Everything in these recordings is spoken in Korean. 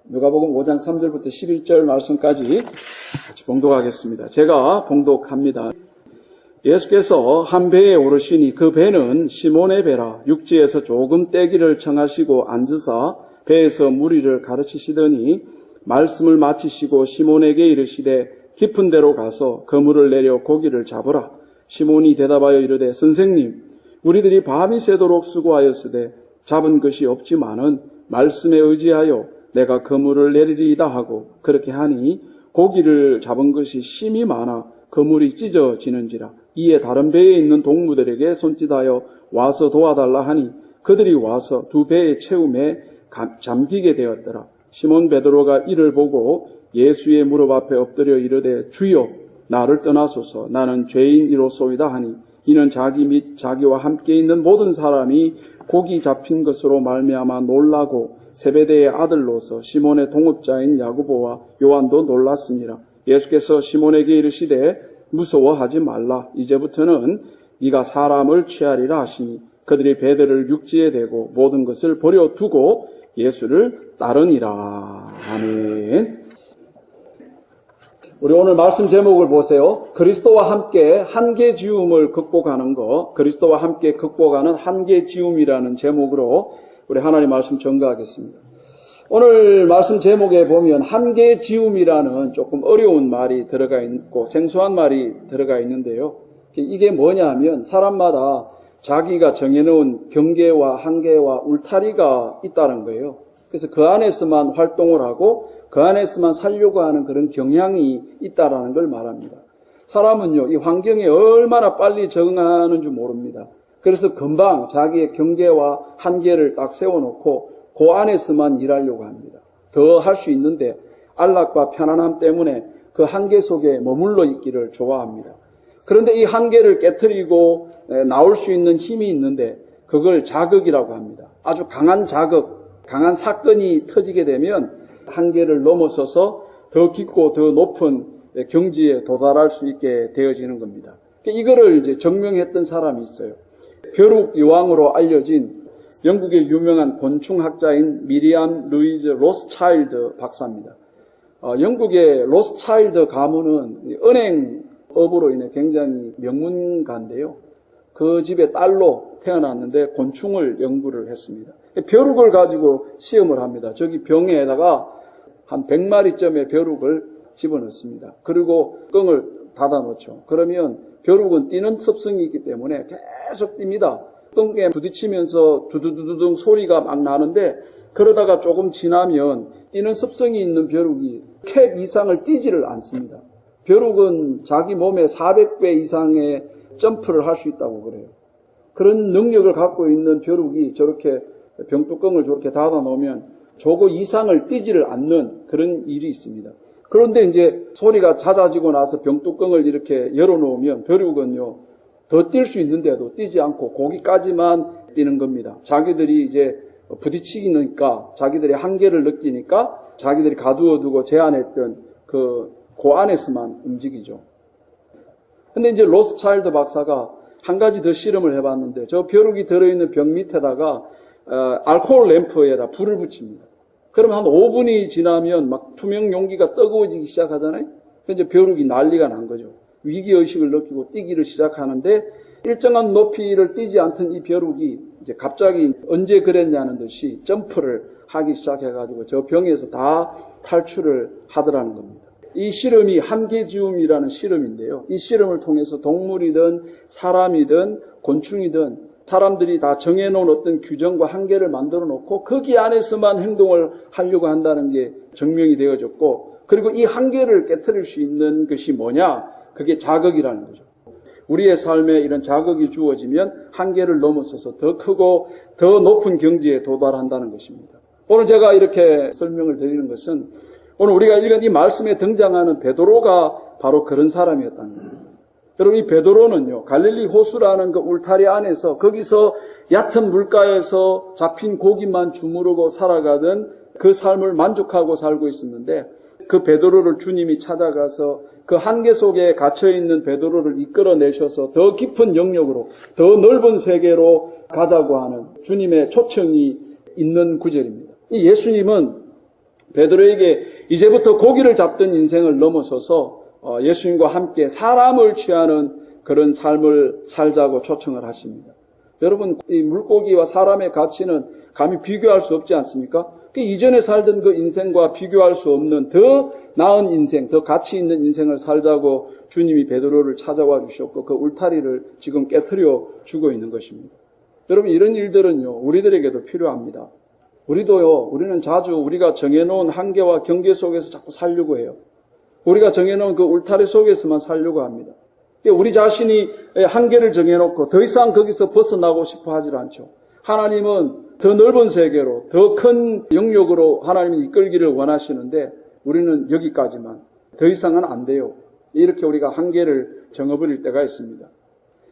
누가복음 5장 3절부터 11절 말씀까지 같이 봉독하겠습니다. 제가 봉독합니다. 예수께서 한 배에 오르시니 그 배는 시몬의 배라. 육지에서 조금 떼기를 청하시고 앉으사 배에서 무리를 가르치시더니 말씀을 마치시고 시몬에게 이르시되 깊은 데로 가서 그물을 내려 고기를 잡으라. 시몬이 대답하여 이르되 선생님, 우리들이 밤이 새도록 수고하였으되 잡은 것이 없지만은 말씀에 의지하여 내가 그물을 내리리이다 하고 그렇게 하니 고기를 잡은 것이 심히 많아 그물이 찢어지는지라. 이에 다른 배에 있는 동무들에게 손짓하여 와서 도와달라 하니 그들이 와서 두 배의 채움에 잠기게 되었더라. 시몬 베드로가 이를 보고 예수의 무릎 앞에 엎드려 이르되 주여 나를 떠나소서 나는 죄인이로소이다 하니 이는 자기 및 자기와 함께 있는 모든 사람이 고기 잡힌 것으로 말미암아 놀라고 세베대의 아들로서 시몬의 동업자인 야고보와 요한도 놀랐습니다. 예수께서 시몬에게 이르시되 무서워하지 말라. 이제부터는 네가 사람을 취하리라 하시니 그들이 배들을 육지에 대고 모든 것을 버려두고 예수를 따르니라. 아멘. 우리 오늘 말씀 제목을 보세요. 그리스도와 함께 한계지움을 극복하는 것, 그리스도와 함께 극복하는 한계지움이라는 제목으로 우리 하나님 말씀 전가하겠습니다. 오늘 말씀 제목에 보면 한계지움이라는 조금 어려운 말이 들어가 있고 생소한 말이 들어가 있는데요. 이게 뭐냐 하면 사람마다 자기가 정해놓은 경계와 한계와 울타리가 있다는 거예요. 그래서 그 안에서만 활동을 하고 그 안에서만 살려고 하는 그런 경향이 있다라는 걸 말합니다. 사람은요, 이 환경에 얼마나 빨리 적응하는 줄 모릅니다. 그래서 금방 자기의 경계와 한계를 딱 세워놓고 그 안에서만 일하려고 합니다. 더 할 수 있는데 안락과 편안함 때문에 그 한계 속에 머물러 있기를 좋아합니다. 그런데 이 한계를 깨트리고 나올 수 있는 힘이 있는데 그걸 자극이라고 합니다. 아주 강한 자극, 강한 사건이 터지게 되면 한계를 넘어서서 더 깊고 더 높은 경지에 도달할 수 있게 되어지는 겁니다. 이거를 이제 증명했던 사람이 있어요. 벼룩 여왕으로 알려진 영국의 유명한 곤충학자인 미리암 루이즈 로스차일드 박사입니다. 영국의 로스차일드 가문은 은행업으로 인해 굉장히 명문가인데요. 그 집의 딸로 태어났는데 곤충을 연구를 했습니다. 벼룩을 가지고 시험을 합니다. 저기 병에다가 한 100마리쯤의 벼룩을 집어넣습니다. 그리고 끈을 닫아놓죠. 그러면 벼룩은 뛰는 습성이 있기 때문에 계속 뜁니다. 끈에 부딪히면서 두두두두둥 소리가 막 나는데 그러다가 조금 지나면 뛰는 습성이 있는 벼룩이 캡 이상을 뛰지를 않습니다. 벼룩은 자기 몸의 400배 이상의 점프를 할 수 있다고 그래요. 그런 능력을 갖고 있는 벼룩이 저렇게 병뚜껑을 저렇게 닫아 놓으면 저거 이상을 뛰지를 않는 그런 일이 있습니다. 그런데 이제 소리가 잦아지고 나서 병뚜껑을 이렇게 열어놓으면 벼룩은요, 더 뛸 수 있는데도 뛰지 않고 거기까지만 뛰는 겁니다. 자기들이 이제 부딪히니까 자기들의 한계를 느끼니까 자기들이 가두어두고 제한했던 그 안에서만 움직이죠. 근데 이제 로스차일드 박사가 한 가지 더 실험을 해봤는데 저 벼룩이 들어있는 병 밑에다가 알코올 램프에다 불을 붙입니다. 그러면 한 5분이 지나면 막 투명 용기가 뜨거워지기 시작하잖아요. 이제 벼룩이 난리가 난 거죠. 위기의식을 느끼고 뛰기를 시작하는데 일정한 높이를 뛰지 않던 이 벼룩이 이제 갑자기 언제 그랬냐는 듯이 점프를 하기 시작해가지고 저 병에서 다 탈출을 하더라는 겁니다. 이 실험이 한계지움이라는 실험인데요. 이 실험을 통해서 동물이든 사람이든 곤충이든 사람들이 다 정해놓은 어떤 규정과 한계를 만들어 놓고 거기 안에서만 행동을 하려고 한다는 게 증명이 되어졌고, 그리고 이 한계를 깨트릴 수 있는 것이 뭐냐? 그게 자극이라는 거죠. 우리의 삶에 이런 자극이 주어지면 한계를 넘어서서 더 크고 더 높은 경지에 도달한다는 것입니다. 오늘 제가 이렇게 설명을 드리는 것은 오늘 우리가 읽은 이 말씀에 등장하는 베드로가 바로 그런 사람이었다는 겁니다. 여러분, 이 베드로는요, 갈릴리 호수라는 그 울타리 안에서 거기서 얕은 물가에서 잡힌 고기만 주무르고 살아가던 그 삶을 만족하고 살고 있었는데 그 베드로를 주님이 찾아가서 그 한계 속에 갇혀있는 베드로를 이끌어내셔서 더 깊은 영역으로 더 넓은 세계로 가자고 하는 주님의 초청이 있는 구절입니다. 이 예수님은 베드로에게 이제부터 고기를 잡던 인생을 넘어서서 예수님과 함께 사람을 취하는 그런 삶을 살자고 초청을 하십니다. 여러분, 이 물고기와 사람의 가치는 감히 비교할 수 없지 않습니까? 이전에 살던 그 인생과 비교할 수 없는 더 나은 인생, 더 가치 있는 인생을 살자고 주님이 베드로를 찾아와 주셨고 그 울타리를 지금 깨트려 주고 있는 것입니다. 여러분, 이런 일들은요, 우리들에게도 필요합니다. 우리는 자주 우리가 정해놓은 한계와 경계 속에서 자꾸 살려고 해요. 우리가 정해놓은 그 울타리 속에서만 살려고 합니다. 우리 자신이 한계를 정해놓고 더 이상 거기서 벗어나고 싶어 하질 않죠. 하나님은 더 넓은 세계로, 더 큰 영역으로 하나님이 이끌기를 원하시는데 우리는 여기까지만, 더 이상은 안 돼요. 이렇게 우리가 한계를 정해버릴 때가 있습니다.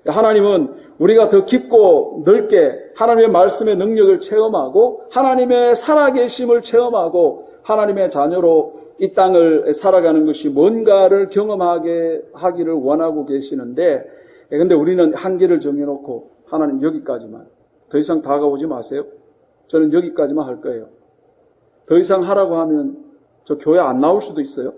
하나님은 우리가 더 깊고 넓게 하나님의 말씀의 능력을 체험하고 하나님의 살아계심을 체험하고 하나님의 자녀로 이 땅을 살아가는 것이 뭔가를 경험하게 하기를 원하고 계시는데, 근데 우리는 한계를 정해놓고 하나님 여기까지만, 더 이상 다가오지 마세요. 저는 여기까지만 할 거예요. 더 이상 하라고 하면 저 교회 안 나올 수도 있어요.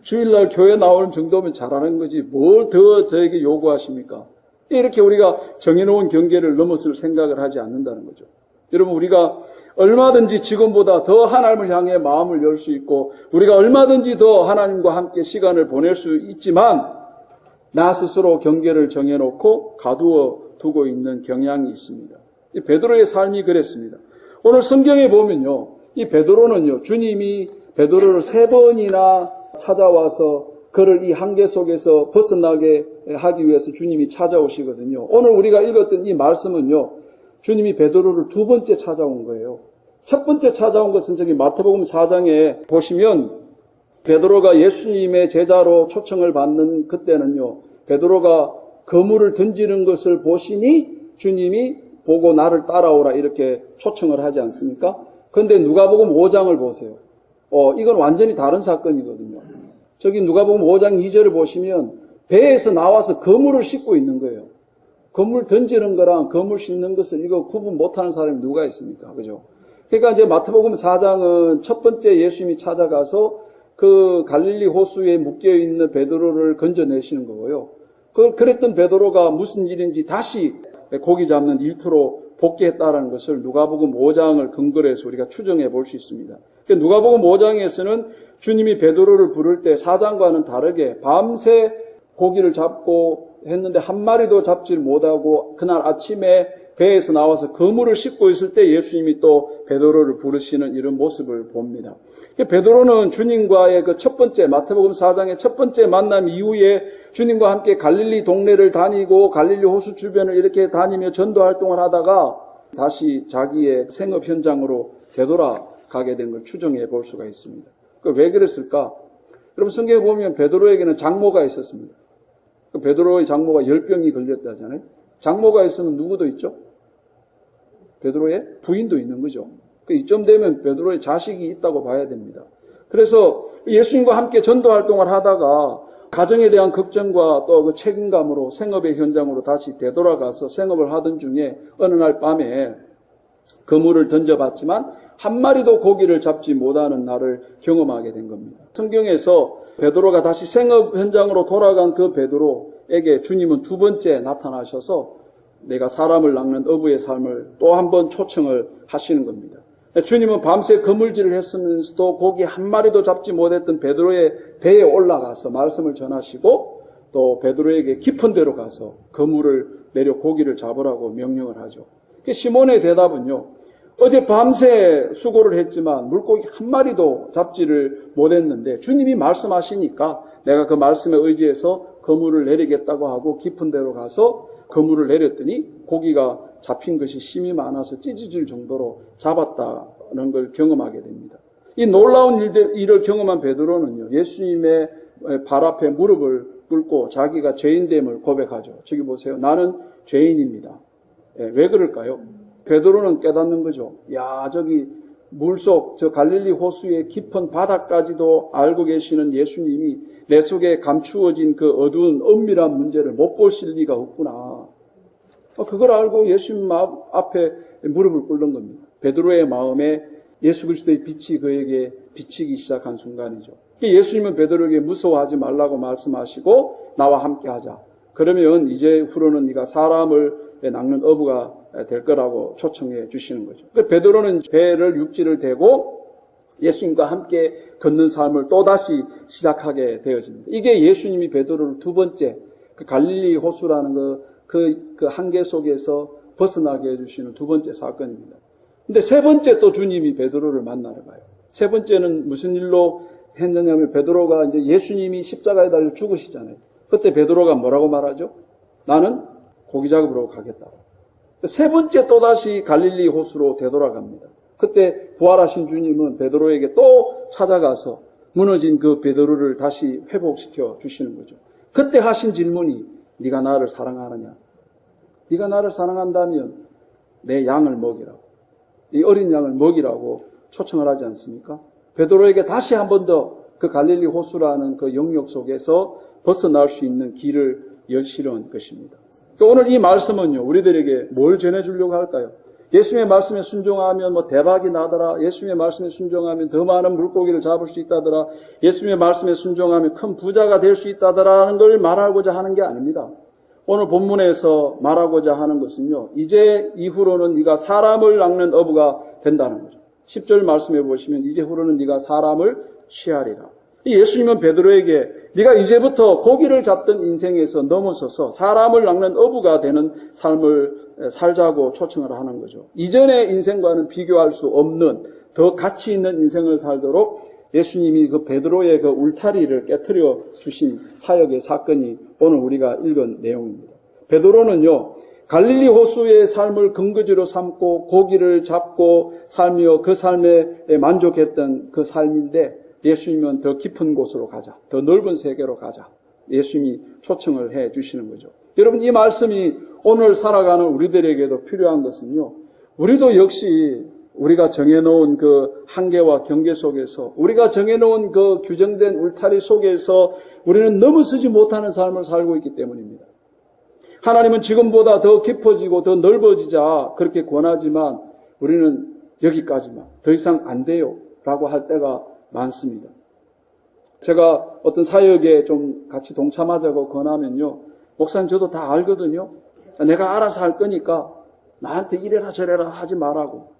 주일날 교회 나오는 정도면 잘하는 거지 뭘 더 저에게 요구하십니까? 이렇게 우리가 정해놓은 경계를 넘어설 생각을 하지 않는다는 거죠. 여러분, 우리가 얼마든지 지금보다 더 하나님을 향해 마음을 열 수 있고 우리가 얼마든지 더 하나님과 함께 시간을 보낼 수 있지만 나 스스로 경계를 정해놓고 가두어 두고 있는 경향이 있습니다. 이 베드로의 삶이 그랬습니다. 오늘 성경에 보면요, 이 베드로는요, 주님이 베드로를 3번이나 찾아와서 그를 이 한계 속에서 벗어나게 하기 위해서 주님이 찾아오시거든요. 오늘 우리가 읽었던 이 말씀은요, 주님이 베드로를 2번째 찾아온 거예요. 첫 번째 찾아온 것은 저기 마태복음 4장에 보시면 베드로가 예수님의 제자로 초청을 받는 그때는요, 베드로가 그물을 던지는 것을 보시니 주님이 보고 나를 따라오라 이렇게 초청을 하지 않습니까? 그런데 누가복음 5장을 보세요. 이건 완전히 다른 사건이거든요. 저기 누가복음 5장 2절을 보시면 배에서 나와서 그물을 싣고 있는 거예요. 그물 던지는 거랑 그물 싣는 것을 이거 구분 못하는 사람이 누가 있습니까? 그죠? 그러니까 이제 마태복음 4장은 첫 번째 예수님이 찾아가서 그 갈릴리 호수에 묶여있는 베드로를 건져내시는 거고요. 그랬던 베드로가 무슨 일인지 다시 고기 잡는 일터로 복귀했다는 것을 누가복음 5장을 근거로 해서 우리가 추정해 볼 수 있습니다. 누가복음 5장에서는 주님이 베드로를 부를 때 4장과는 다르게 밤새 고기를 잡고 했는데 한 마리도 잡질 못하고 그날 아침에 배에서 나와서 그물을 싣고 있을 때 예수님이 또 베드로를 부르시는 이런 모습을 봅니다. 베드로는 주님과의 그 첫 번째 마태복음 4장의 첫 번째 만남 이후에 주님과 함께 갈릴리 동네를 다니고 갈릴리 호수 주변을 이렇게 다니며 전도 활동을 하다가 다시 자기의 생업 현장으로 되돌아가게 된 걸 추정해 볼 수가 있습니다. 왜 그랬을까? 여러분, 성경에 보면 베드로에게는 장모가 있었습니다. 베드로의 장모가 열병이 걸렸다잖아요. 장모가 있으면 누구도 있죠? 베드로의 부인도 있는 거죠. 이쯤 되면 베드로의 자식이 있다고 봐야 됩니다. 그래서 예수님과 함께 전도 활동을 하다가 가정에 대한 걱정과 또 그 책임감으로 생업의 현장으로 다시 되돌아가서 생업을 하던 중에 어느 날 밤에 그물을 던져봤지만 한 마리도 고기를 잡지 못하는 날을 경험하게 된 겁니다. 성경에서 베드로가 다시 생업 현장으로 돌아간 그 베드로에게 주님은 2번째 나타나셔서 내가 사람을 낚는 어부의 삶을 또 한 번 초청을 하시는 겁니다. 주님은 밤새 그물질을 했으면서도 고기 한 마리도 잡지 못했던 베드로의 배에 올라가서 말씀을 전하시고 또 베드로에게 깊은 데로 가서 그물을 내려 고기를 잡으라고 명령을 하죠. 시몬의 대답은요, 어제 밤새 수고를 했지만 물고기 한 마리도 잡지를 못했는데 주님이 말씀하시니까 내가 그 말씀에 의지해서 그물을 내리겠다고 하고 깊은 데로 가서 그물을 내렸더니 고기가 잡힌 것이 심이 많아서 찢어질 정도로 잡았다는 걸 경험하게 됩니다. 이 놀라운 일을 경험한 베드로는요, 예수님의 발 앞에 무릎을 꿇고 자기가 죄인됨을 고백하죠. 저기 보세요. 나는 죄인입니다. 왜 그럴까요? 베드로는 깨닫는 거죠. 야, 저기 물속 저 갈릴리 호수의 깊은 바다까지도 알고 계시는 예수님이 내 속에 감추어진 그 어두운 엄밀한 문제를 못 보실 리가 없구나. 그걸 알고 예수님 앞에 무릎을 꿇는 겁니다. 베드로의 마음에 예수 그리스도의 빛이 그에게 비치기 시작한 순간이죠. 예수님은 베드로에게 무서워하지 말라고 말씀하시고 나와 함께 하자. 그러면 이제 후로는 네가 사람을 낚는 어부가 될 거라고 초청해 주시는 거죠. 베드로는 배를 육지를 대고 예수님과 함께 걷는 삶을 또다시 시작하게 되어집니다. 이게 예수님이 베드로를 두 번째 그 갈릴리 호수라는 그 한계 속에서 벗어나게 해주시는 두 번째 사건입니다. 근데 세 번째 또 주님이 베드로를 만나러 가요. 세 번째는 무슨 일로 했느냐면 베드로가 이제 예수님이 십자가에 달려 죽으시잖아요. 그때 베드로가 뭐라고 말하죠? 나는 고기 잡으러 가겠다. 세 번째 또다시 갈릴리 호수로 되돌아갑니다. 그때 부활하신 주님은 베드로에게 또 찾아가서 무너진 그 베드로를 다시 회복시켜 주시는 거죠. 그때 하신 질문이 네가 나를 사랑하느냐? 네가 나를 사랑한다면 내 양을 먹이라고. 이 어린 양을 먹이라고 초청을 하지 않습니까? 베드로에게 다시 한 번 더 그 갈릴리 호수라는 그 영역 속에서 벗어날 수 있는 길을 여시려는 것입니다. 오늘 이 말씀은요, 우리들에게 뭘 전해주려고 할까요? 예수님의 말씀에 순종하면 뭐 대박이 나더라. 예수님의 말씀에 순종하면 더 많은 물고기를 잡을 수 있다더라. 예수님의 말씀에 순종하면 큰 부자가 될 수 있다더라는 걸 말하고자 하는 게 아닙니다. 오늘 본문에서 말하고자 하는 것은요, 이제 이후로는 네가 사람을 낚는 어부가 된다는 거죠. 10절 말씀해 보시면 이제 후로는 네가 사람을 취하리라. 예수님은 베드로에게 네가 이제부터 고기를 잡던 인생에서 넘어서서 사람을 낚는 어부가 되는 삶을 살자고 초청을 하는 거죠. 이전의 인생과는 비교할 수 없는 더 가치 있는 인생을 살도록 예수님이 그 베드로의 그 울타리를 깨트려 주신 사역의 사건이 오늘 우리가 읽은 내용입니다. 베드로는요, 갈릴리 호수의 삶을 근거지로 삼고 고기를 잡고 살며 그 삶에 만족했던 그 삶인데 예수님은 더 깊은 곳으로 가자. 더 넓은 세계로 가자. 예수님이 초청을 해 주시는 거죠. 여러분, 이 말씀이 오늘 살아가는 우리들에게도 필요한 것은요, 우리도 역시 우리가 정해놓은 그 한계와 경계 속에서, 우리가 정해놓은 그 규정된 울타리 속에서 우리는 넘어서지 못하는 삶을 살고 있기 때문입니다. 하나님은 지금보다 더 깊어지고 더 넓어지자 그렇게 권하지만 우리는 여기까지만, 더 이상 안 돼요 라고 할 때가 많습니다. 제가 어떤 사역에 좀 같이 동참하자고 권하면요, 목사님 저도 다 알거든요. 내가 알아서 할 거니까 나한테 이래라 저래라 하지 말라고.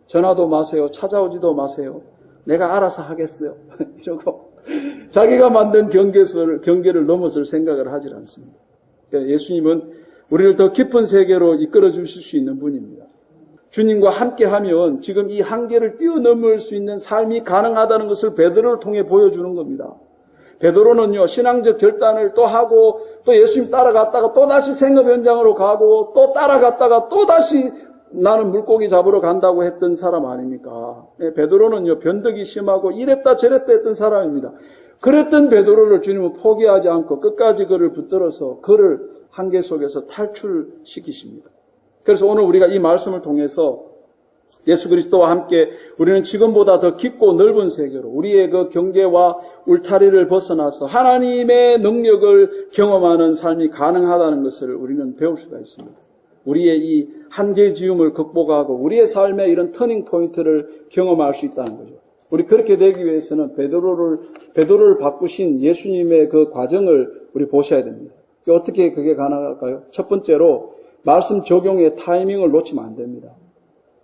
전화도 마세요. 찾아오지도 마세요. 내가 알아서 하겠어요. 이러고 자기가 만든 경계를 넘어설 생각을 하질 않습니다. 그러니까 예수님은 우리를 더 깊은 세계로 이끌어 주실 수 있는 분입니다. 주님과 함께하면 지금 이 한계를 뛰어넘을 수 있는 삶이 가능하다는 것을 베드로를 통해 보여주는 겁니다. 베드로는요, 신앙적 결단을 또 하고 또 예수님 따라갔다가 또다시 생업 현장으로 가고 또 따라갔다가 또다시 나는 물고기 잡으러 간다고 했던 사람 아닙니까? 베드로는요, 변덕이 심하고 이랬다 저랬다 했던 사람입니다. 그랬던 베드로를 주님은 포기하지 않고 끝까지 그를 붙들어서 그를 한계 속에서 탈출시키십니다. 그래서 오늘 우리가 이 말씀을 통해서 예수 그리스도와 함께 우리는 지금보다 더 깊고 넓은 세계로 우리의 그 경계와 울타리를 벗어나서 하나님의 능력을 경험하는 삶이 가능하다는 것을 우리는 배울 수가 있습니다. 우리의 이 한계지움을 극복하고 우리의 삶의 이런 터닝 포인트를 경험할 수 있다는 거죠. 우리 그렇게 되기 위해서는 베드로를 바꾸신 예수님의 그 과정을 우리 보셔야 됩니다. 어떻게 그게 가능할까요? 첫 번째로 말씀 적용의 타이밍을 놓치면 안 됩니다.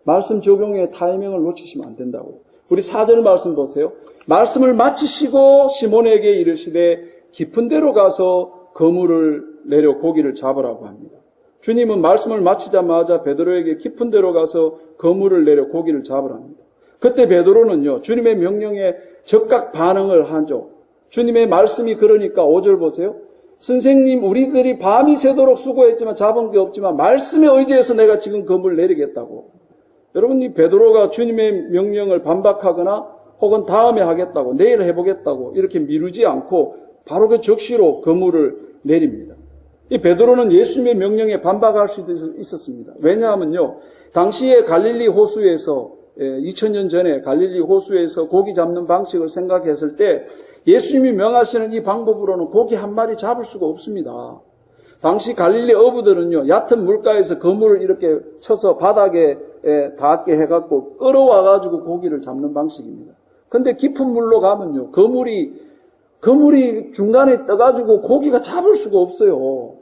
말씀 적용의 타이밍을 놓치시면 안 된다고요. 우리 4절 말씀 보세요. 말씀을 마치시고 시몬에게 이르시되 깊은 데로 가서 그물을 내려 고기를 잡으라고 합니다. 주님은 말씀을 마치자마자 베드로에게 깊은 데로 가서 그물을 내려 고기를 잡으랍니다. 그때 베드로는요, 주님의 명령에 적극 반응을 하죠. 주님의 말씀이 그러니까 5절 보세요. 선생님, 우리들이 밤이 새도록 수고했지만 잡은 게 없지만 말씀에 의지해서 내가 지금 그물을 내리겠다고. 여러분, 이 베드로가 주님의 명령을 반박하거나 혹은 다음에 하겠다고, 내일 해보겠다고 이렇게 미루지 않고 바로 그 적시로 그물을 내립니다. 이 베드로는 예수님의 명령에 반박할 수도 있었습니다. 왜냐하면요, 당시에 갈릴리 호수에서 2000년 전에 갈릴리 호수에서 고기 잡는 방식을 생각했을 때 예수님이 명하시는 이 방법으로는 고기 한 마리 잡을 수가 없습니다. 당시 갈릴리 어부들은요, 얕은 물가에서 그물을 이렇게 쳐서 바닥에 닿게 해갖고 끌어와가지고 고기를 잡는 방식입니다. 근데 깊은 물로 가면요, 그물이 중간에 떠가지고 고기가 잡을 수가 없어요.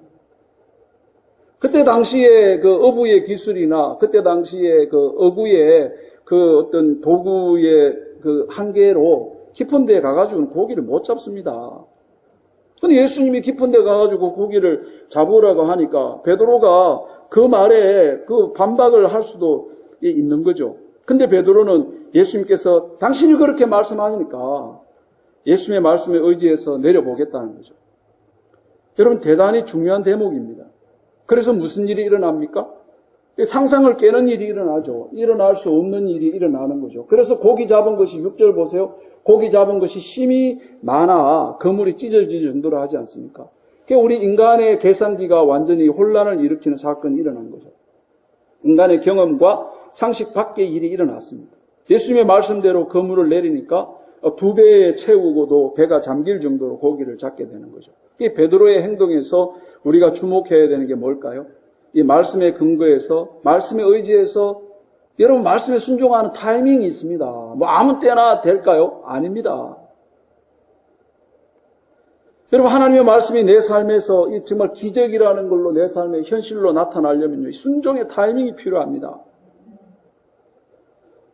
그때 당시에 그 어부의 기술이나 그때 당시에 그 어구의 그 어떤 도구의 그 한계로 깊은 데에 가가지고는 고기를 못 잡습니다. 근데 예수님이 깊은 데 가가지고 고기를 잡으라고 하니까 베드로가 그 말에 그 반박을 할 수도 있는 거죠. 근데 베드로는 예수님께서 당신이 그렇게 말씀하니까 예수님의 말씀에 의지해서 내려보겠다는 거죠. 여러분, 대단히 중요한 대목입니다. 그래서 무슨 일이 일어납니까? 상상을 깨는 일이 일어나죠. 일어날 수 없는 일이 일어나는 거죠. 그래서 고기 잡은 것이 6절 보세요. 고기 잡은 것이 심히 많아 그물이 찢어질 정도로 하지 않습니까? 우리 인간의 계산기가 완전히 혼란을 일으키는 사건이 일어난 거죠. 인간의 경험과 상식 밖의 일이 일어났습니다. 예수님의 말씀대로 그물을 내리니까 2배 채우고도 배가 잠길 정도로 고기를 잡게 되는 거죠. 이 베드로의 행동에서 우리가 주목해야 되는 게 뭘까요? 이 말씀의 근거에서, 말씀에 의지해서, 여러분 말씀에 순종하는 타이밍이 있습니다. 뭐 아무 때나 될까요? 아닙니다. 여러분, 하나님의 말씀이 내 삶에서 이 정말 기적이라는 걸로 내 삶의 현실로 나타나려면요, 순종의 타이밍이 필요합니다.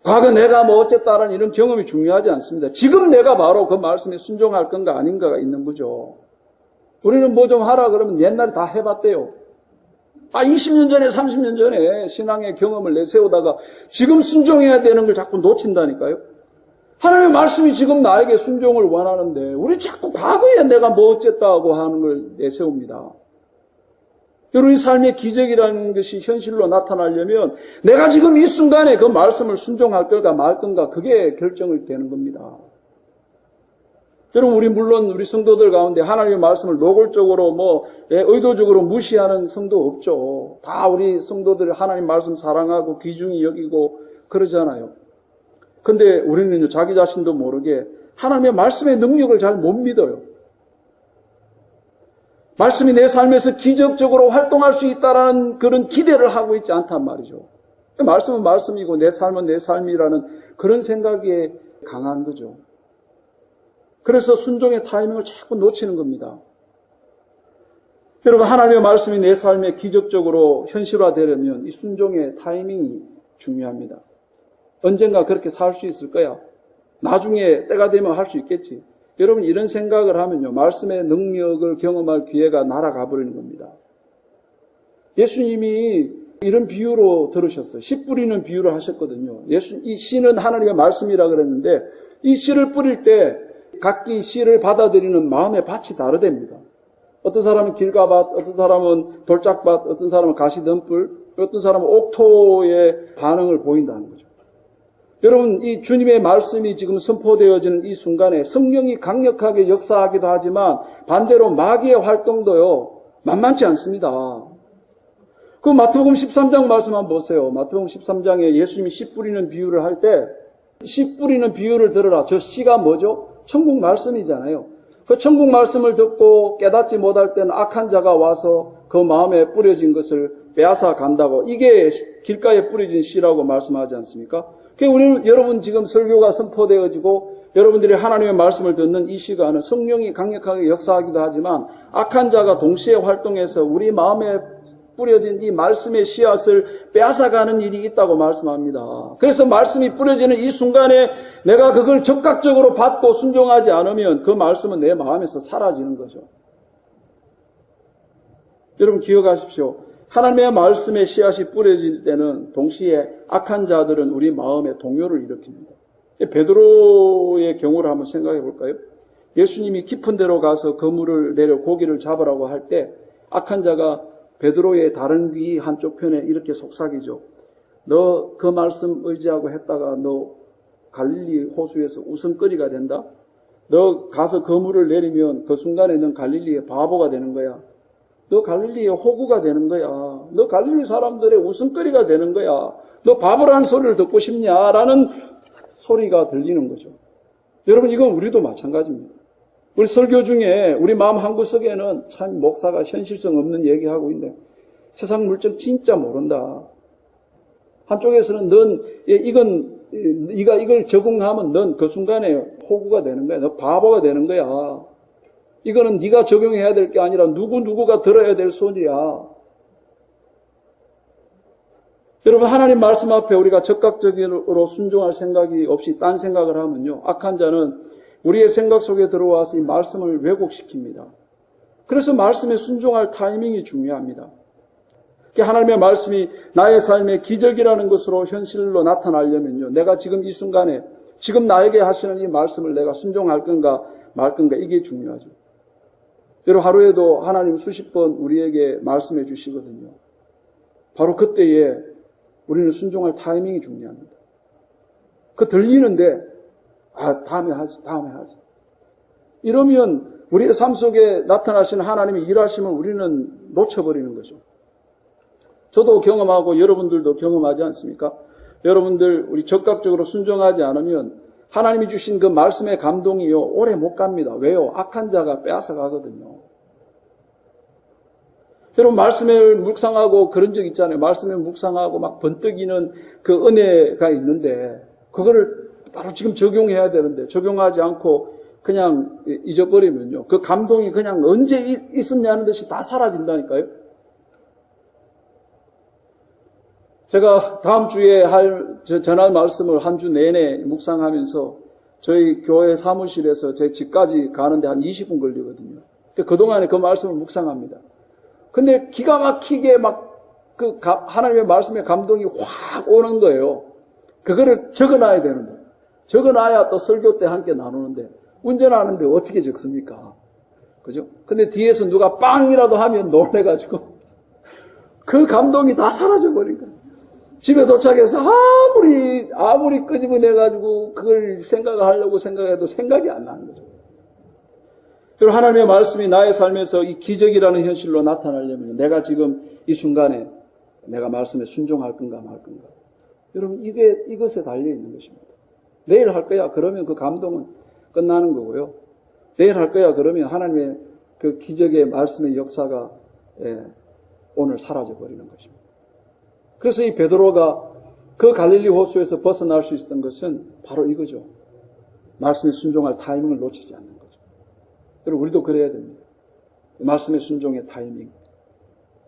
과거 내가 뭐 어쨌다라는 이런 경험이 중요하지 않습니다. 지금 내가 바로 그 말씀에 순종할 건가 아닌가가 있는 거죠. 우리는 뭐 좀 하라 그러면 옛날에 다 해봤대요. 20년 전에 30년 전에 신앙의 경험을 내세우다가 지금 순종해야 되는 걸 자꾸 놓친다니까요. 하나님의 말씀이 지금 나에게 순종을 원하는데 우리 자꾸 과거에 내가 뭐 어쨌다고 하는 걸 내세웁니다. 여러분, 이 삶의 기적이라는 것이 현실로 나타나려면 내가 지금 이 순간에 그 말씀을 순종할 건가 말 건가, 그게 결정이 되는 겁니다. 여러분, 물론 우리 성도들 가운데 하나님의 말씀을 노골적으로 의도적으로 무시하는 성도 없죠. 다 우리 성도들 하나님 말씀 사랑하고 귀중히 여기고 그러잖아요. 근데 우리는요, 자기 자신도 모르게 하나님의 말씀의 능력을 잘 못 믿어요. 말씀이 내 삶에서 기적적으로 활동할 수 있다라는 그런 기대를 하고 있지 않단 말이죠. 말씀은 말씀이고 내 삶은 내 삶이라는 그런 생각이 강한 거죠. 그래서 순종의 타이밍을 자꾸 놓치는 겁니다. 여러분, 하나님의 말씀이 내 삶에 기적적으로 현실화되려면 이 순종의 타이밍이 중요합니다. 언젠가 그렇게 살 수 있을 거야. 나중에 때가 되면 할 수 있겠지. 여러분, 이런 생각을 하면요, 말씀의 능력을 경험할 기회가 날아가 버리는 겁니다. 예수님이 이런 비유로 들으셨어요. 씨 뿌리는 비유를 하셨거든요. 이 씨는 하나님의 말씀이라 그랬는데 이 씨를 뿌릴 때 각기 씨를 받아들이는 마음의 밭이 다르답니다. 어떤 사람은 길가밭, 어떤 사람은 돌짝밭, 어떤 사람은 가시덤불, 어떤 사람은 옥토의 반응을 보인다는 거죠. 여러분, 이 주님의 말씀이 지금 선포되어지는 이 순간에 성령이 강력하게 역사하기도 하지만 반대로 마귀의 활동도요, 만만치 않습니다. 그 마태복음 13장 말씀 한번 보세요. 마태복음 13장에 예수님이 씨 뿌리는 비유를 할 때 씨 뿌리는 비유를 들으라. 저 씨가 뭐죠? 천국 말씀이잖아요. 그 천국 말씀을 듣고 깨닫지 못할 때는 악한 자가 와서 그 마음에 뿌려진 것을 빼앗아 간다고. 이게 길가에 뿌려진 씨라고 말씀하지 않습니까? 우리 여러분 지금 설교가 선포되어지고 여러분들이 하나님의 말씀을 듣는 이 시간은 성령이 강력하게 역사하기도 하지만 악한 자가 동시에 활동해서 우리 마음에 뿌려진 이 말씀의 씨앗을 빼앗아가는 일이 있다고 말씀합니다. 그래서 말씀이 뿌려지는 이 순간에 내가 그걸 적극적으로 받고 순종하지 않으면 그 말씀은 내 마음에서 사라지는 거죠. 여러분 기억하십시오. 하나님의 말씀의 씨앗이 뿌려질 때는 동시에 악한 자들은 우리 마음에 동요를 일으킵니다. 베드로의 경우를 한번 생각해 볼까요? 예수님이 깊은 데로 가서 그물을 내려 고기를 잡으라고 할 때 악한 자가 베드로의 다른 귀 한쪽 편에 이렇게 속삭이죠. 너 그 말씀 의지하고 했다가 너 갈릴리 호수에서 웃음거리가 된다. 너 가서 그물을 내리면 그 순간에 넌 갈릴리의 바보가 되는 거야. 너 갈릴리의 호구가 되는 거야. 너 갈릴리 사람들의 웃음거리가 되는 거야. 너 바보라는 소리를 듣고 싶냐라는 소리가 들리는 거죠. 여러분, 이건 우리도 마찬가지입니다. 우리 설교 중에 우리 마음 한구석에는 참 목사가 현실성 없는 얘기하고 있네. 세상 물정 진짜 모른다. 한쪽에서는 네가 이걸 적응하면 넌 그 순간에 호구가 되는 거야. 너 바보가 되는 거야. 이거는 네가 적용해야 될 게 아니라 누구가 들어야 될 소리야. 여러분, 하나님 말씀 앞에 우리가 적극적으로 순종할 생각이 없이 딴 생각을 하면요, 악한 자는 우리의 생각 속에 들어와서 이 말씀을 왜곡시킵니다. 그래서 말씀에 순종할 타이밍이 중요합니다. 하나님의 말씀이 나의 삶의 기적이라는 것으로 현실로 나타나려면요, 내가 지금 이 순간에 지금 나에게 하시는 이 말씀을 내가 순종할 건가 말 건가, 이게 중요하죠. 여러분, 하루에도 하나님 수십 번 우리에게 말씀해 주시거든요. 바로 그때에 우리는 순종할 타이밍이 중요합니다. 들리는데 다음에 하지. 이러면 우리의 삶 속에 나타나시는 하나님의 일하심을 우리는 놓쳐버리는 거죠. 저도 경험하고 여러분들도 경험하지 않습니까? 여러분들 우리 적극적으로 순종하지 않으면 하나님이 주신 그 말씀의 감동이요, 오래 못 갑니다. 왜요? 악한 자가 빼앗아 가거든요. 여러분, 말씀을 묵상하고 그런 적 있잖아요. 말씀을 묵상하고 막 번뜩이는 그 은혜가 있는데 그거를 바로 지금 적용해야 되는데 적용하지 않고 그냥 잊어버리면요, 그 감동이 그냥 언제 있었냐는 듯이 다 사라진다니까요. 제가 다음 주에 전할 말씀을 한 주 내내 묵상하면서 저희 교회 사무실에서 제 집까지 가는데 한 20분 걸리거든요. 그동안에 그 말씀을 묵상합니다. 근데 기가 막히게 하나님의 말씀의 감동이 확 오는 거예요. 그거를 적어놔야 되는데, 적어놔야 또 설교 때 함께 나누는데, 운전하는데 어떻게 적습니까? 그죠? 근데 뒤에서 누가 빵이라도 하면 놀래가지고, 그 감동이 다 사라져버린 거예요. 집에 도착해서 아무리 끄집어내가지고 그걸 생각하려고 생각해도 생각이 안 나는 거죠. 그리고 하나님의 말씀이 나의 삶에서 이 기적이라는 현실로 나타나려면 내가 지금 이 순간에 내가 말씀에 순종할 건가 말 건가. 여러분, 이것에 달려있는 것입니다. 내일 할 거야 그러면 그 감동은 끝나는 거고요. 내일 할 거야 그러면 하나님의 그 기적의 말씀의 역사가 오늘 사라져버리는 것입니다. 그래서 이 베드로가 그 갈릴리 호수에서 벗어날 수 있었던 것은 바로 이거죠. 말씀에 순종할 타이밍을 놓치지 않는 거죠. 여러분, 우리도 그래야 됩니다. 말씀에 순종의 타이밍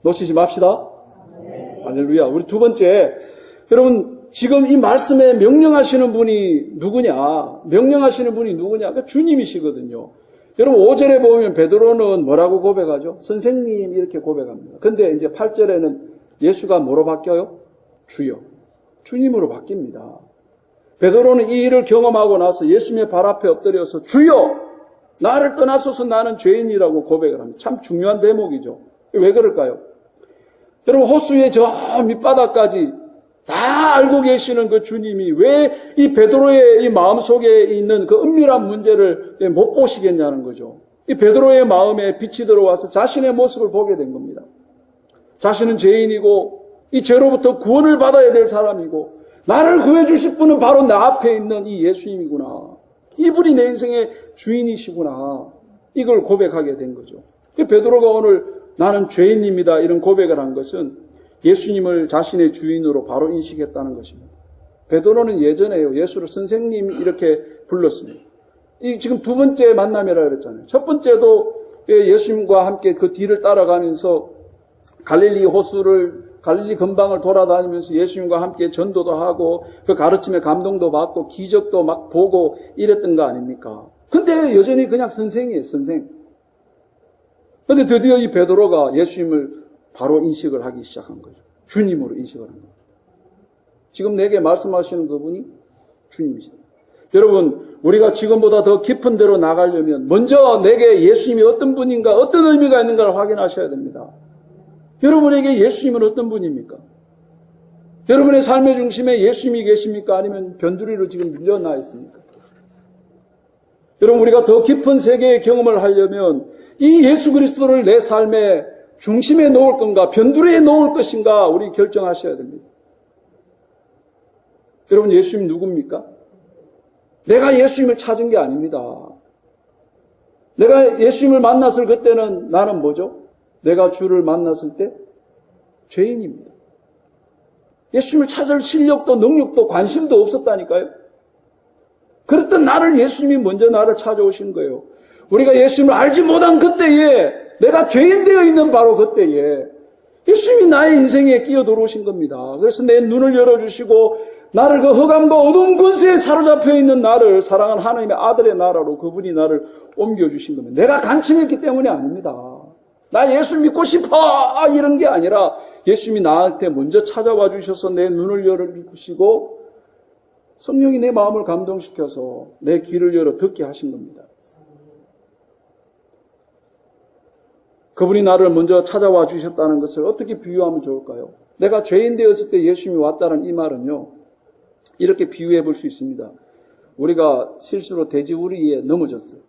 놓치지 맙시다. 네. 할렐루야. 우리 두 번째, 여러분, 지금 이 말씀에 명령하시는 분이 누구냐? 명령하시는 분이 누구냐? 그러니까 주님이시거든요. 여러분, 5절에 보면 베드로는 뭐라고 고백하죠? 선생님, 이렇게 고백합니다. 근데 이제 8절에는 예수가 뭐로 바뀌어요? 주여. 주님으로 바뀝니다. 베드로는 이 일을 경험하고 나서 예수님의 발 앞에 엎드려서 주여! 나를 떠나소서, 나는 죄인이라고 고백을 합니다. 참 중요한 대목이죠. 왜 그럴까요? 여러분, 호수의 저 밑바닥까지 다 알고 계시는 그 주님이 왜 이 베드로의 이 마음속에 있는 그 은밀한 문제를 못 보시겠냐는 거죠. 이 베드로의 마음에 빛이 들어와서 자신의 모습을 보게 된 겁니다. 자신은 죄인이고 이 죄로부터 구원을 받아야 될 사람이고 나를 구해 주실 분은 바로 나 앞에 있는 이 예수님이구나. 이분이 내 인생의 주인이시구나. 이걸 고백하게 된 거죠. 베드로가 오늘 나는 죄인입니다, 이런 고백을 한 것은 예수님을 자신의 주인으로 바로 인식했다는 것입니다. 베드로는 예전에요, 예수를 선생님 이렇게 불렀습니다. 이 지금 두 번째 만남이라 그랬잖아요. 첫 번째도 예수님과 함께 그 뒤를 따라가면서 갈릴리 근방을 돌아다니면서 예수님과 함께 전도도 하고 그 가르침에 감동도 받고 기적도 막 보고 이랬던 거 아닙니까? 근데 여전히 그냥 선생이에요, 선생. 근데 드디어 이 베드로가 예수님을 바로 인식을 하기 시작한 거죠. 주님으로 인식을 한 거죠. 지금 내게 말씀하시는 그분이 주님이시다. 여러분, 우리가 지금보다 더 깊은 데로 나가려면 먼저 내게 예수님이 어떤 분인가, 어떤 의미가 있는가를 확인하셔야 됩니다. 여러분에게 예수님은 어떤 분입니까? 여러분의 삶의 중심에 예수님이 계십니까? 아니면 변두리로 지금 밀려나 있습니까? 여러분, 우리가 더 깊은 세계의 경험을 하려면 이 예수 그리스도를 내 삶의 중심에 놓을 건가, 변두리에 놓을 것인가 우리 결정하셔야 됩니다. 여러분, 예수님 누굽니까? 내가 예수님을 찾은 게 아닙니다. 내가 예수님을 만났을 그때는 나는 뭐죠? 내가 주를 만났을 때 죄인입니다. 예수님을 찾을 실력도 능력도 관심도 없었다니까요. 그랬던 나를 예수님이 먼저 나를 찾아오신 거예요. 우리가 예수님을 알지 못한 그때에, 내가 죄인 되어 있는 바로 그때에 예수님이 나의 인생에 끼어 들어오신 겁니다. 그래서 내 눈을 열어주시고 나를 그 흑암과 어두운 권세에 사로잡혀 있는 나를 사랑하는 하나님의 아들의 나라로 그분이 나를 옮겨주신 겁니다. 내가 간청했기 때문이 아닙니다. 나 예수 믿고 싶어 이런 게 아니라 예수님이 나한테 먼저 찾아와 주셔서 내 눈을 열어주시고 성령이 내 마음을 감동시켜서 내 귀를 열어 듣게 하신 겁니다. 그분이 나를 먼저 찾아와 주셨다는 것을 어떻게 비유하면 좋을까요? 내가 죄인 되었을 때 예수님이 왔다는 이 말은요, 이렇게 비유해 볼 수 있습니다. 우리가 실수로 돼지우리에 넘어졌어요.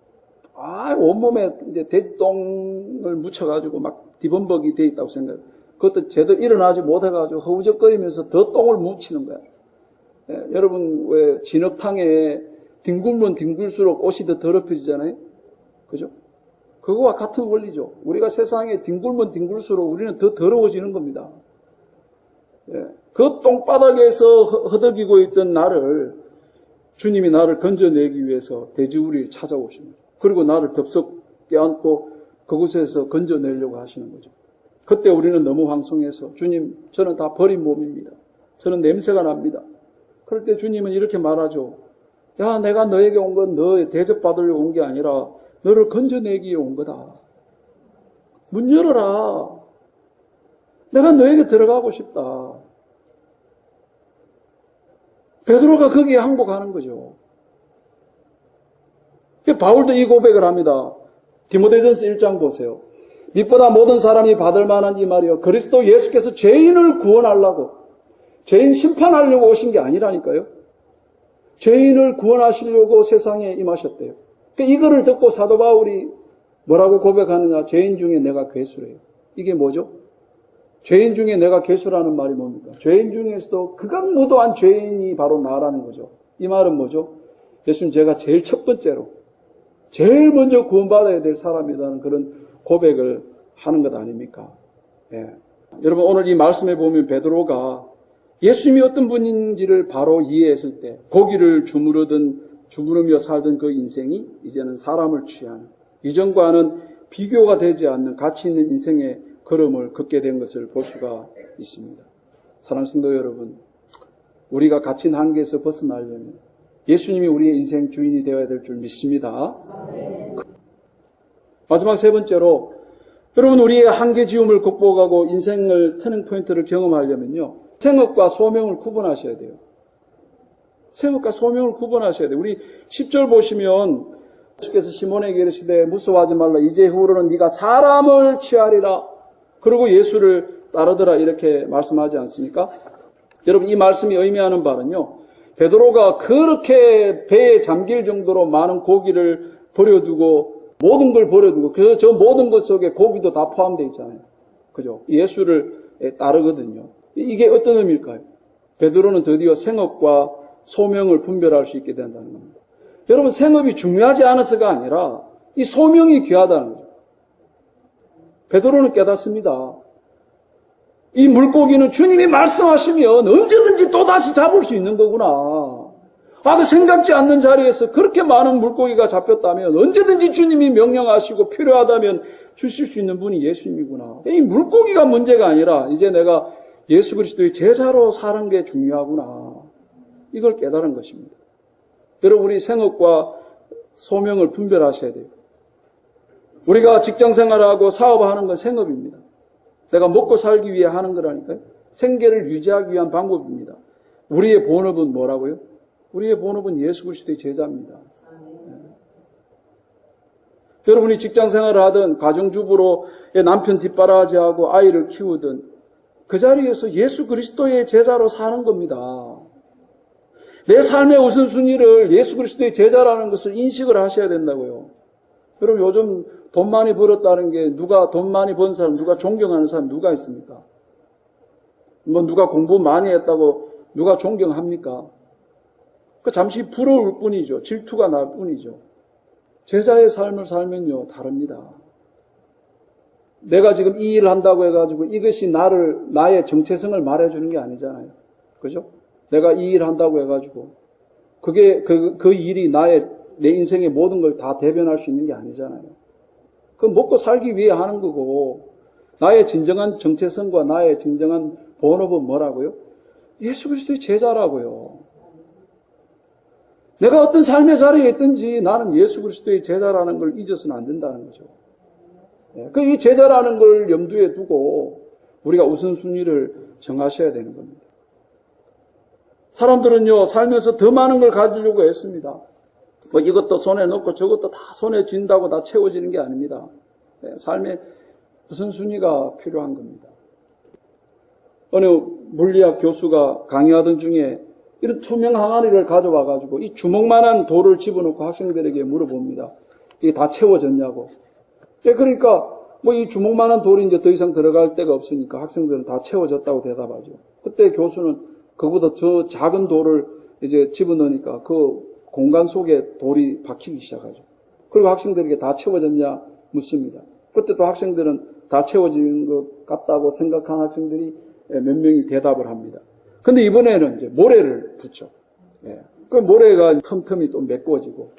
온몸에 이제 돼지똥을 묻혀가지고 막 뒤범벅이 돼 있다고 생각해요. 그것도 제대로 일어나지 못해가지고 허우적거리면서 더 똥을 묻히는 거야. 여러분, 왜 진흙탕에 뒹굴면 뒹굴수록 옷이 더 더럽혀지잖아요? 그죠? 그거와 같은 원리죠. 우리가 세상에 뒹굴면 뒹굴수록 우리는 더 더러워지는 겁니다. 그 똥바닥에서 허덕이고 있던 나를, 주님이 나를 건져내기 위해서 돼지우리를 찾아오십니다. 그리고 나를 덥석 껴안고 그곳에서 건져내려고 하시는 거죠. 그때 우리는 너무 황송해서, 주님, 저는 다 버린 몸입니다. 저는 냄새가 납니다. 그럴 때 주님은 이렇게 말하죠. 야, 내가 너에게 온 건 너의 대접받으려고 온 게 아니라 너를 건져내기 위해 온 거다. 문 열어라. 내가 너에게 들어가고 싶다. 베드로가 거기에 항복하는 거죠. 바울도 이 고백을 합니다. 디모데전서 1장 보세요. 빛보다 모든 사람이 받을 만한 이 말이요. 그리스도 예수께서 죄인을 구원하려고, 죄인 심판하려고 오신 게 아니라니까요. 죄인을 구원하시려고 세상에 임하셨대요. 이거를 듣고 사도 바울이 뭐라고 고백하느냐. 죄인 중에 내가 괴수래요. 이게 뭐죠? 죄인 중에 내가 괴수라는 말이 뭡니까? 죄인 중에서도 극악무도한 죄인이 바로 나라는 거죠. 이 말은 뭐죠? 예수님, 제가 제일 첫 번째로 제일 먼저 구원받아야 될 사람이라는 그런 고백을 하는 것 아닙니까? 여러분, 오늘 이 말씀에 보면 베드로가 예수님이 어떤 분인지를 바로 이해했을 때 고기를 주무르며 살던 그 인생이 이제는 사람을 취하는, 이전과는 비교가 되지 않는 가치 있는 인생의 걸음을 걷게 된 것을 볼 수가 있습니다. 사랑하는 성도 여러분, 우리가 갇힌 한계에서 벗어나려면 예수님이 우리의 인생 주인이 되어야 될 줄 믿습니다. 마지막 세 번째로, 여러분, 우리의 한계지움을 극복하고 인생을 터닝 포인트를 경험하려면요, 생업과 소명을 구분하셔야 돼요. 생업과 소명을 구분하셔야 돼요. 우리 10절 보시면 주께서 시몬에게 이르시되 무서워하지 말라. 이제후로는 네가 사람을 취하리라. 그리고 예수를 따르더라, 이렇게 말씀하지 않습니까? 여러분, 이 말씀이 의미하는 바는요, 베드로가 그렇게 배에 잠길 정도로 많은 고기를 버려두고, 모든 걸 버려두고, 저 모든 것 속에 고기도 다 포함되어 있잖아요. 그죠? 예수를 따르거든요. 이게 어떤 의미일까요? 베드로는 드디어 생업과 소명을 분별할 수 있게 된다는 겁니다. 여러분, 생업이 중요하지 않아서가 아니라 이 소명이 귀하다는 거죠. 베드로는 깨닫습니다. 이 물고기는 주님이 말씀하시면 언제든지 또다시 잡을 수 있는 거구나. 그 생각지 않는 자리에서 그렇게 많은 물고기가 잡혔다면 언제든지 주님이 명령하시고 필요하다면 주실 수 있는 분이 예수님이구나. 이 물고기가 문제가 아니라 이제 내가 예수 그리스도의 제자로 사는 게 중요하구나. 이걸 깨달은 것입니다. 여러분, 우리 생업과 소명을 분별하셔야 돼요. 우리가 직장생활하고 사업하는 건 생업입니다. 내가 먹고 살기 위해 하는 거라니까요. 생계를 유지하기 위한 방법입니다. 우리의 본업은 뭐라고요? 우리의 본업은 예수 그리스도의 제자입니다. 여러분이 직장생활을 하든 가정주부로 남편 뒷바라지하고 아이를 키우든 그 자리에서 예수 그리스도의 제자로 사는 겁니다. 내 삶의 우선순위를 예수 그리스도의 제자라는 것을 인식을 하셔야 된다고요. 여러분, 요즘 돈 많이 벌었다는 게 누가 돈 많이 번 사람, 누가 존경하는 사람 누가 있습니까? 누가 공부 많이 했다고 누가 존경합니까? 그 잠시 부러울 뿐이죠. 질투가 날 뿐이죠. 제자의 삶을 살면요, 다릅니다. 내가 지금 이 일을 한다고 해가지고 이것이 나의 정체성을 말해주는 게 아니잖아요. 그죠? 내가 이 일을 한다고 해가지고 그게 그 일이 내 인생의 모든 걸 다 대변할 수 있는 게 아니잖아요. 그 먹고 살기 위해 하는 거고, 나의 진정한 정체성과 나의 진정한 본업은 뭐라고요? 예수 그리스도의 제자라고요. 내가 어떤 삶의 자리에 있든지 나는 예수 그리스도의 제자라는 걸 잊어서는 안 된다는 거죠. 이 제자라는 걸 염두에 두고 우리가 우선순위를 정하셔야 되는 겁니다. 사람들은요, 살면서 더 많은 걸 가지려고 했습니다. 뭐 이것도 손에 넣고 저것도 다 손에 쥔다고 다 채워지는 게 아닙니다. 삶의 우선순위가 필요한 겁니다. 어느 물리학 교수가 강의하던 중에 이런 투명 항아리를 가져와가지고 이 주먹만한 돌을 집어넣고 학생들에게 물어봅니다. 이게 다 채워졌냐고. 그러니까 뭐 이 주먹만한 돌이 이제 더 이상 들어갈 데가 없으니까 학생들은 다 채워졌다고 대답하죠. 그때 교수는 그보다 저 작은 돌을 이제 집어넣으니까 그 공간 속에 돌이 박히기 시작하죠. 그리고 학생들에게 다 채워졌냐 묻습니다. 그때 또 학생들은 다 채워진 것 같다고 생각한 학생들이 몇 명이 대답을 합니다. 근데 이번에는 이제 모래를 붓죠. 그 모래가 틈틈이 또 메꿔지고,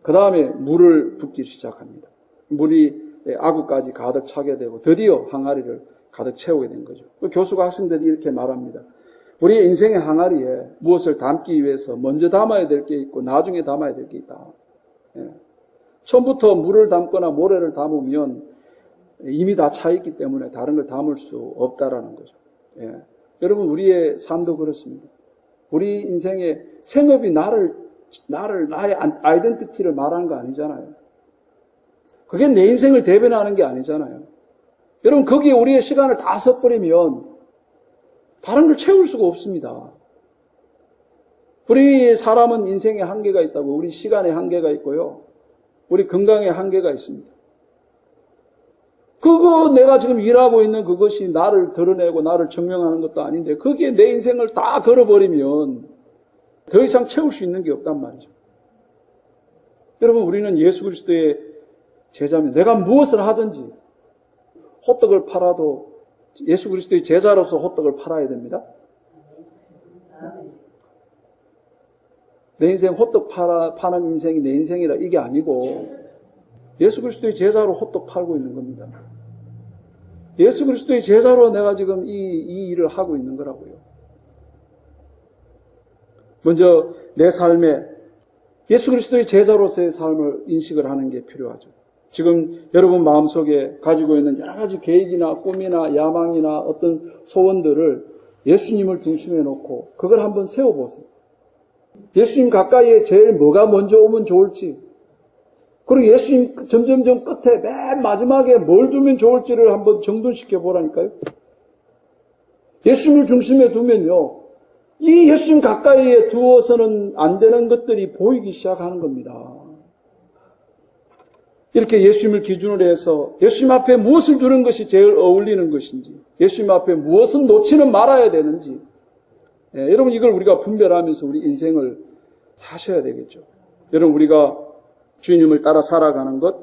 그 다음에 물을 붓기 시작합니다. 물이 아구까지 가득 차게 되고, 드디어 항아리를 가득 채우게 된 거죠. 그 교수가 학생들이 이렇게 말합니다. 우리의 인생의 항아리에 무엇을 담기 위해서 먼저 담아야 될 게 있고, 나중에 담아야 될 게 있다. 처음부터 물을 담거나 모래를 담으면 이미 다 차 있기 때문에 다른 걸 담을 수 없다라는 거죠. 여러분, 우리의 삶도 그렇습니다. 우리 인생의 생업이 나의 아이덴티티를 말하는 거 아니잖아요. 그게 내 인생을 대변하는 게 아니잖아요. 여러분, 거기에 우리의 시간을 다 써버리면 다른 걸 채울 수가 없습니다. 우리 사람은 인생에 한계가 있다고, 우리 시간에 한계가 있고요. 우리 건강에 한계가 있습니다. 그거 내가 지금 일하고 있는 그것이 나를 드러내고 나를 증명하는 것도 아닌데 거기에 내 인생을 다 걸어버리면 더 이상 채울 수 있는 게 없단 말이죠. 여러분, 우리는 예수 그리스도의 제자면 내가 무엇을 하든지 호떡을 팔아도 예수 그리스도의 제자로서 호떡을 팔아야 됩니다. 내 인생 호떡 파는 인생이 내 인생이라 이게 아니고 예수 그리스도의 제자로 호떡 팔고 있는 겁니다. 예수 그리스도의 제자로 내가 지금 이 일을 하고 있는 거라고요. 먼저 내 삶에 예수 그리스도의 제자로서의 삶을 인식을 하는 게 필요하죠. 지금 여러분 마음속에 가지고 있는 여러 가지 계획이나 꿈이나 야망이나 어떤 소원들을 예수님을 중심에 놓고 그걸 한번 세워보세요. 예수님 가까이에 제일 뭐가 먼저 오면 좋을지, 그리고 예수님 점점점 끝에 맨 마지막에 뭘 두면 좋을지를 한번 정돈시켜 보라니까요. 예수님을 중심에 두면요, 이 예수님 가까이에 두어서는 안 되는 것들이 보이기 시작하는 겁니다. 이렇게 예수님을 기준으로 해서 예수님 앞에 무엇을 두는 것이 제일 어울리는 것인지, 예수님 앞에 무엇은 놓지는 말아야 되는지, 여러분 이걸 우리가 분별하면서 우리 인생을 사셔야 되겠죠. 여러분, 우리가 주님을 따라 살아가는 것,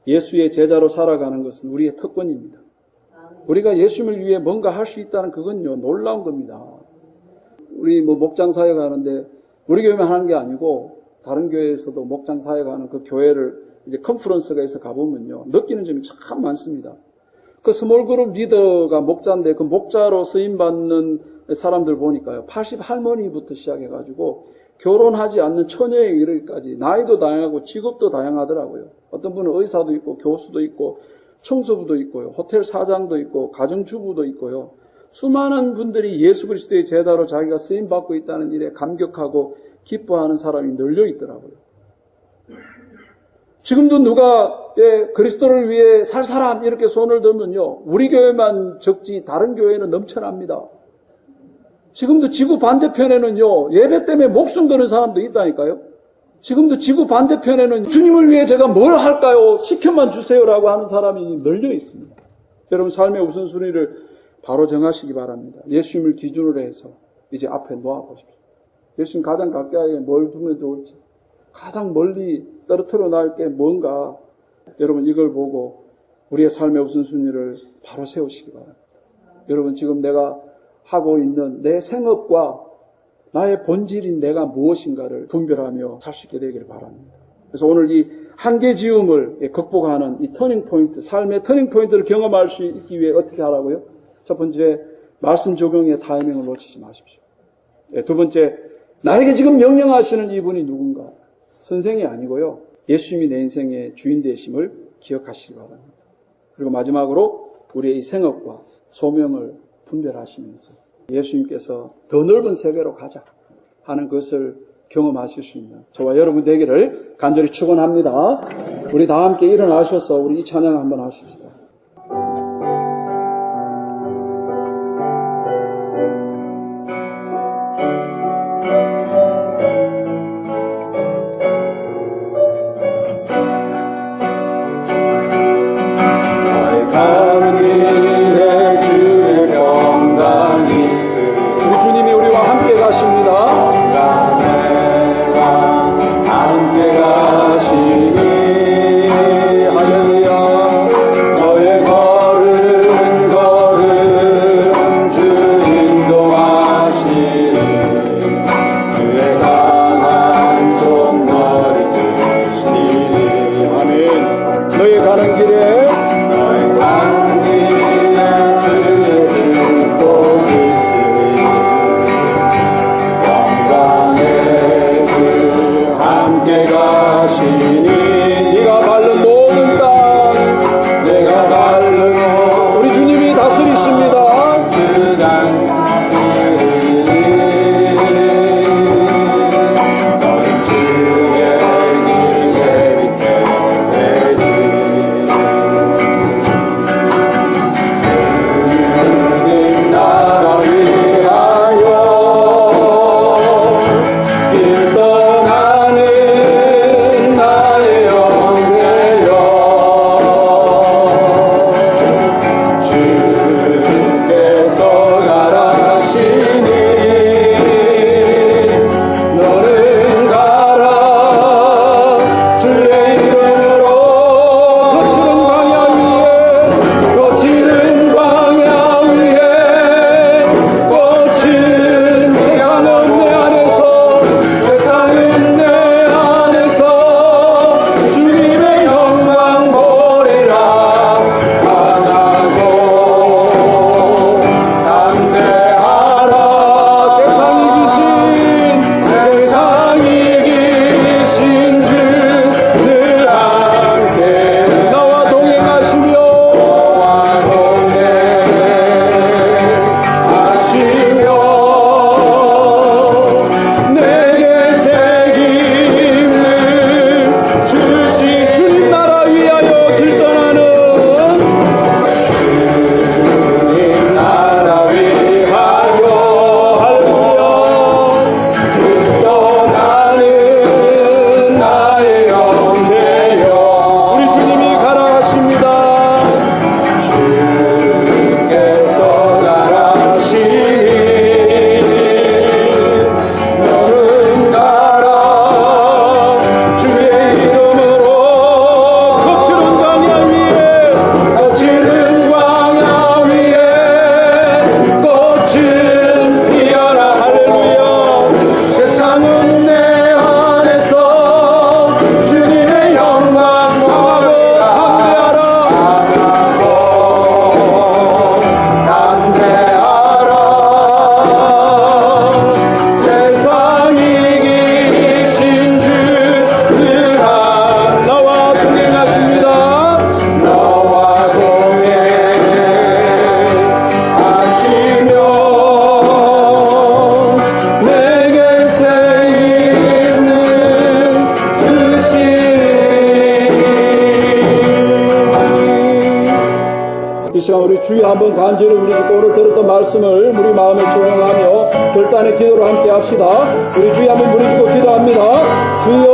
예수의 제자로 살아가는 것은 우리의 특권입니다. 우리가 예수님을 위해 뭔가 할 수 있다는 그건요, 놀라운 겁니다. 우리 목장 사역을 하는데 우리 교회만 하는 게 아니고 다른 교회에서도 목장 사역을 하는 그 교회를 이제 컨퍼런스가 있어 가보면요, 느끼는 점이 참 많습니다. 그 스몰그룹 리더가 목자인데 그 목자로 쓰임받는 사람들 보니까요, 80 할머니부터 시작해가지고 결혼하지 않는 처녀에 이르기까지 나이도 다양하고 직업도 다양하더라고요. 어떤 분은 의사도 있고 교수도 있고 청소부도 있고요, 호텔 사장도 있고 가정주부도 있고요. 수많은 분들이 예수 그리스도의 제자로 자기가 쓰임받고 있다는 일에 감격하고 기뻐하는 사람이 널려 있더라고요. 지금도 누가 그리스도를 위해 살 사람 이렇게 손을 들면요, 우리 교회만 적지 다른 교회는 넘쳐납니다. 지금도 지구 반대편에는요, 예배 때문에 목숨 거는 사람도 있다니까요. 지금도 지구 반대편에는 주님을 위해 제가 뭘 할까요? 시켜만 주세요라고 하는 사람이 널려 있습니다. 여러분, 삶의 우선순위를 바로 정하시기 바랍니다. 예수님을 기준으로 해서 이제 앞에 놓아보십시오. 예수님 가장 가까이에 뭘 두면 좋을지. 가장 멀리 떨어뜨려 놔올 게 뭔가, 여러분 이걸 보고 우리의 삶의 우선순위를 바로 세우시기 바랍니다. 여러분 지금 내가 하고 있는 내 생업과 나의 본질인 내가 무엇인가를 분별하며 살 수 있게 되기를 바랍니다. 그래서 오늘 이 한계지음을 극복하는 이 터닝포인트, 삶의 터닝포인트를 경험할 수 있기 위해 어떻게 하라고요? 첫 번째, 말씀 적용의 타이밍을 놓치지 마십시오. 두 번째, 나에게 지금 명령하시는 이분이 누군가? 선생이 아니고요. 예수님이 내 인생의 주인 되심을 기억하시기 바랍니다. 그리고 마지막으로 우리의 이 생업과 소명을 분별하시면서 예수님께서 더 넓은 세계로 가자 하는 것을 경험하실 수 있는 저와 여러분 되기를 간절히 축원합니다. 우리 다 함께 일어나셔서 우리 이 찬양 한번 하십시다. 이 시간 우리 주여 한번 간절히 우리 오늘 들었던 말씀을 우리 마음에 적용하며 결단의 기도로 함께 합시다. 우리 주여 한번 부르시고 기도합니다. 주여